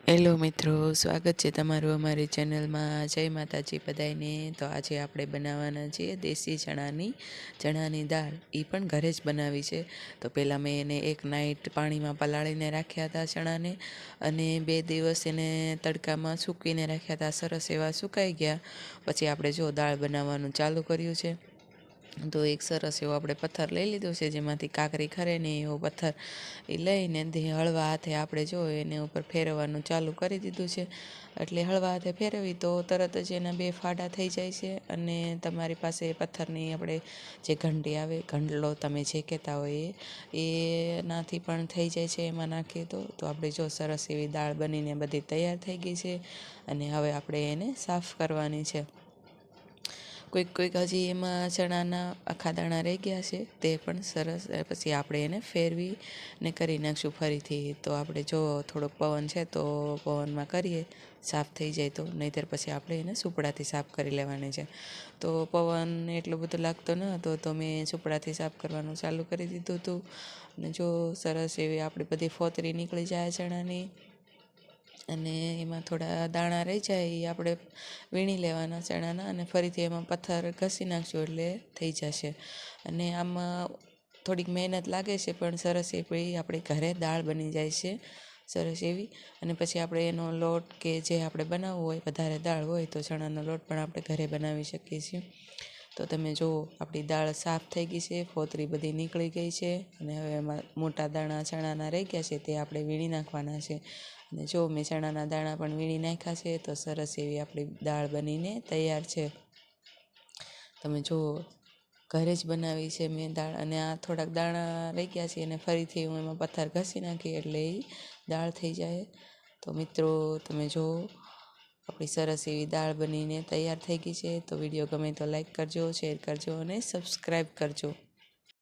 Hello મિત્રો, સ્વાગત છે તમારું અમારી ચેનલમાં। જય માતાજી બધાયને। તો આજે આપણે બનાવવાના છીએ દેશી ચણાની દાળ। એ પણ ઘરે જ બનાવી છે। તો પહેલાં મેં એને એક નાઇટ પાણીમાં પલાળીને રાખ્યા હતા ચણાને, અને 2 દિવસ એને તડકામાં સૂકવીને રાખ્યા હતા। સરસ એવા સુકાઈ ગયા પછી આપણે જો દાળ બનાવવાનું ચાલુ કર્યું છે। તો એક સરસ એવો આપણે પથ્થર લઈ લીધો છે, જેમાંથી કાકરી ખરે ને એવો પથ્થર એ લઈને હળવા હાથે આપણે જો એને ઉપર ફેરવવાનું ચાલુ કરી દીધું છે। એટલે હળવા હાથે ફેરવી તો તરત જ એના 2 ફાડા થઈ જાય છે। અને તમારી પાસે પથ્થરની આપણે જે ઘંટી આવે, ઘંટલો તમે જે કહેતા હોય એનાથી પણ થઈ જાય છે એમાં નાખીએ તો આપણે જો સરસ એવી દાળ બનીને બધી તૈયાર થઈ ગઈ છે। અને હવે આપણે એને સાફ કરવાની છે। કોઈક હજી એમાં ચણાના આખા દાણા રહી ગયા છે, તે પણ સરસ પછી આપણે એને ફેરવી ને કરી નાખશું ફરીથી। તો આપણે જો થોડોક પવન છે તો પવનમાં કરીએ સાફ થઈ જાય તો, નહીંતર પછી આપણે એને સુપડાથી સાફ કરી લેવાની છે। તો પવન એટલો બધો લાગતો ન હતો તો મેં સુપડાથી સાફ કરવાનું ચાલુ કરી દીધું હતું। અને જો સરસ એવી આપણી બધી ફોતરી નીકળી જાય ચણાની, અને એમાં થોડા દાણા રહી જાય એ આપણે વીણી લેવાના ચણાના, અને ફરીથી એમાં પથ્થર ઘસી નાખશું એટલે થઈ જશે। અને આમાં થોડીક મહેનત લાગે છે, પણ સરસ એવી આપણી ઘરે દાળ બની જાય છે સરસ એવી। અને પછી આપણે એનો લોટ કે જે આપણે બનાવવું હોય, વધારે દાળ હોય તો ચણાનો લોટ પણ આપણે ઘરે બનાવી શકીએ છીએ। તો તમે જુઓ આપણી દાળ સાફ થઈ ગઈ છે, ફોતરી બધી નીકળી ગઈ છે, અને હવે એમાં મોટા દાણા ચણાના રહી ગયા છે તે આપણે વીણી નાખવાના છે। અને જો મેં ચણાના દાણા પણ વીણી નાખ્યા છે, તો સરસ એવી આપણી દાળ બનીને તૈયાર છે। તમે જુઓ ઘરે જ બનાવી છે મેં દાળ, અને આ થોડાક દાણા રહી ગયા છે અને ફરીથી હું એમાં પથ્થર ઘસી નાખી એટલે એ દાળ થઈ જાય। તો મિત્રો તમે જુઓ આપણી સરસ એવી દાળ બનીને તૈયાર થઈ ગઈ છે। તો વિડીયો ગમે તો લાઈક કરજો, શેર કરજો અને સબસ્ક્રાઈબ કરજો।